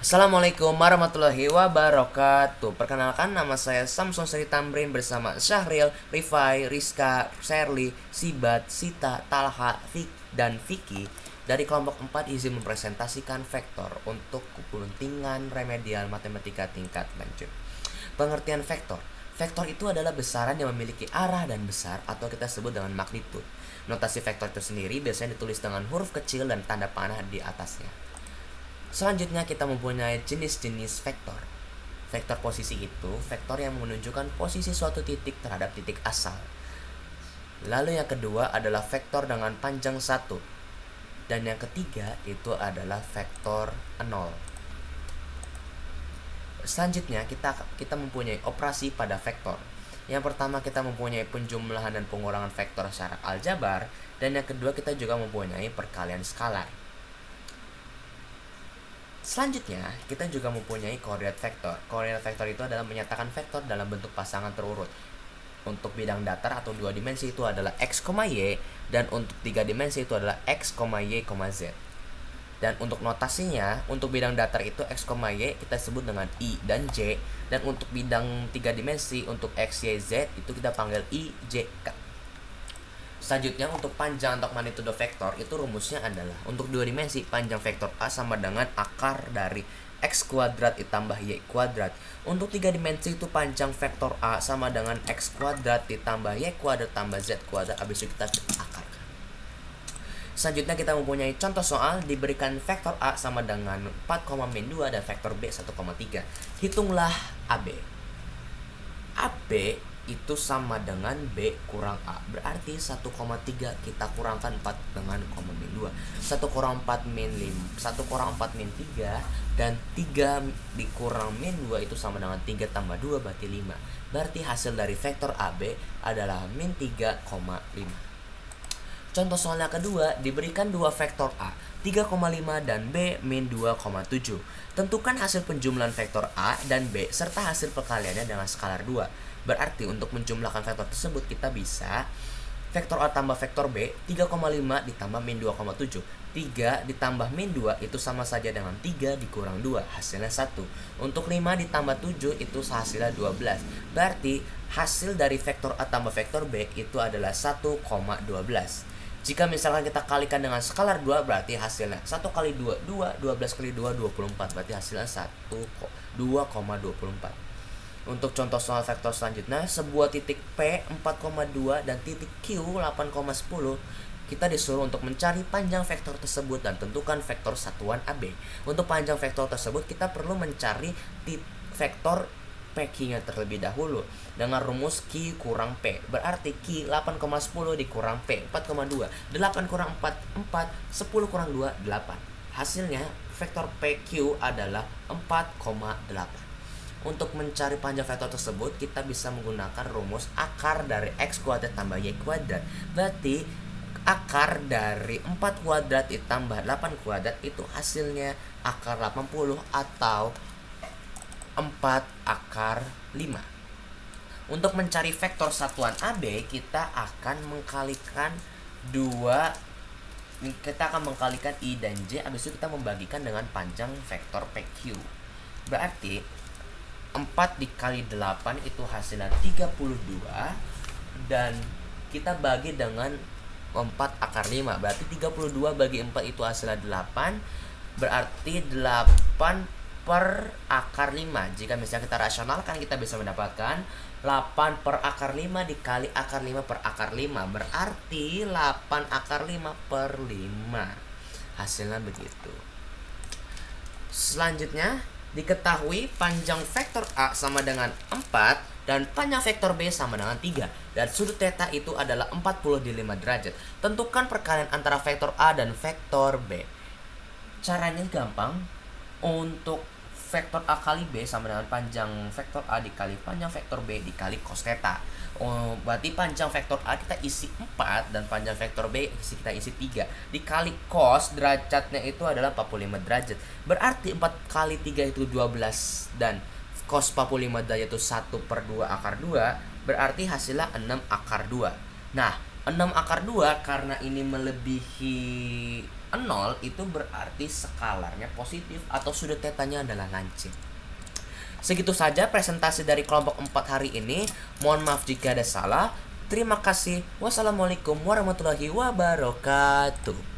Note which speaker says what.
Speaker 1: Assalamualaikum warahmatullahi wabarakatuh. Perkenalkan, nama saya Samson Sri Tamrin bersama Syahril, Rifai, Rizka, Sherly, Sibat, Sita, Talha, Fik, dan Vicky. Dari kelompok 4 izin mempresentasikan vektor untuk kepentingan remedial matematika tingkat lanjut. Pengertian vektor. Vektor itu adalah besaran yang memiliki arah dan besar atau kita sebut dengan magnitud. Notasi vektor itu sendiri biasanya ditulis dengan huruf kecil dan tanda panah di atasnya. Selanjutnya kita mempunyai jenis-jenis vektor. Vektor posisi itu vektor yang menunjukkan posisi suatu titik terhadap titik asal. Lalu yang kedua adalah vektor dengan panjang 1. Dan yang ketiga itu adalah vektor 0. Selanjutnya kita mempunyai operasi pada vektor. Yang pertama kita mempunyai penjumlahan dan pengurangan vektor secara aljabar, dan yang kedua kita juga mempunyai perkalian skalar. Selanjutnya, kita juga mempunyai koordinat vektor. Koordinat vektor itu adalah menyatakan vektor dalam bentuk pasangan terurut. Untuk bidang datar atau 2 dimensi itu adalah x, y, dan untuk 3 dimensi itu adalah x, y, z. Dan untuk notasinya, untuk bidang datar itu x, y kita sebut dengan i dan j, dan untuk bidang 3 dimensi untuk x, y, z itu kita panggil i, j, k. Selanjutnya untuk panjang atau magnitudo vektor itu rumusnya adalah untuk 2 dimensi panjang vektor A sama dengan akar dari x kuadrat ditambah y kuadrat. Untuk 3 dimensi itu panjang vektor A sama dengan x kuadrat ditambah y kuadrat tambah z kuadrat. Habis itu kita akarkan. Selanjutnya kita mempunyai contoh soal diberikan vektor A sama dengan 4,-2 dan vektor B 1,3. Hitunglah AB. AB itu sama dengan B kurang A. Berarti 1,3 kita kurangkan 4 dengan min 2. 1 kurang 4 min 5. 1 kurang 4 min 3. Dan 3 dikurang min 2 itu sama dengan 3 tambah 2 berarti 5. Berarti hasil dari vektor AB adalah min 3,5. Contoh soalnya kedua, diberikan 2 vektor A 3,5 dan B min 2,7. Tentukan hasil penjumlahan vektor A dan B serta hasil perkaliannya dengan skalar 2. Berarti untuk menjumlahkan vektor tersebut kita bisa vektor A tambah vektor B 3,5 ditambah min 2,7. 3 ditambah min 2 itu sama saja dengan 3 dikurang 2, hasilnya 1. Untuk 5 ditambah 7 itu hasilnya 12. Berarti hasil dari vektor A tambah vektor B itu adalah 1,12. Jika misalkan kita kalikan dengan skalar 2 berarti hasilnya 1 kali 2, 2, 12 kali 2, 24. Berarti hasilnya 2,24. Untuk contoh soal vektor selanjutnya, sebuah titik P 4,2 dan titik Q 8,10. Kita disuruh untuk mencari panjang vektor tersebut dan tentukan vektor satuan AB. Untuk panjang vektor tersebut kita perlu mencari vektor PQ-nya terlebih dahulu dengan rumus Q kurang P. Berarti Q 8,10 dikurang P 4,2. 8 kurang 4, 4. 10 kurang 2, 8. Hasilnya vektor PQ adalah 4,8. Untuk mencari panjang vektor tersebut kita bisa menggunakan rumus akar dari x kuadrat tambah y kuadrat. Berarti akar dari 4 kuadrat ditambah 8 kuadrat itu hasilnya akar 80 atau 4 akar 5. Untuk mencari vektor satuan AB kita akan mengkalikan I dan J. Habis itu kita membagikan dengan panjang vektor PQ. Berarti 4 dikali 8 itu hasilnya 32. Dan kita bagi dengan 4 akar 5. Berarti 32 bagi 4 itu hasilnya 8. Berarti 8 per akar 5. Jika misalnya kita rasionalkan kita bisa mendapatkan 8 per akar 5 dikali akar 5 per akar 5. Berarti 8 akar 5 per 5. Hasilnya begitu. Selanjutnya diketahui panjang vektor A sama dengan 4 dan panjang vektor B sama dengan 3 dan sudut theta itu adalah 45 derajat. Tentukan perkalian antara vektor A dan vektor B. Caranya gampang. Untuk vektor A kali B sama dengan panjang vektor A dikali panjang vektor B dikali cos theta. Berarti panjang vektor A kita isi 4 dan panjang vektor B kita isi 3 dikali cos derajatnya itu adalah 45 derajat. Berarti 4 kali 3 itu 12 dan cos 45 derajat itu 1 per 2 akar 2. Berarti hasilnya 6 akar 2. Nah 6 akar 2 karena ini melebihi 0 itu berarti skalarnya positif atau sudut tetanya adalah lancip. Segitu saja presentasi dari kelompok 4 hari ini. Mohon maaf jika ada salah. Terima kasih. Wassalamualaikum warahmatullahi wabarakatuh.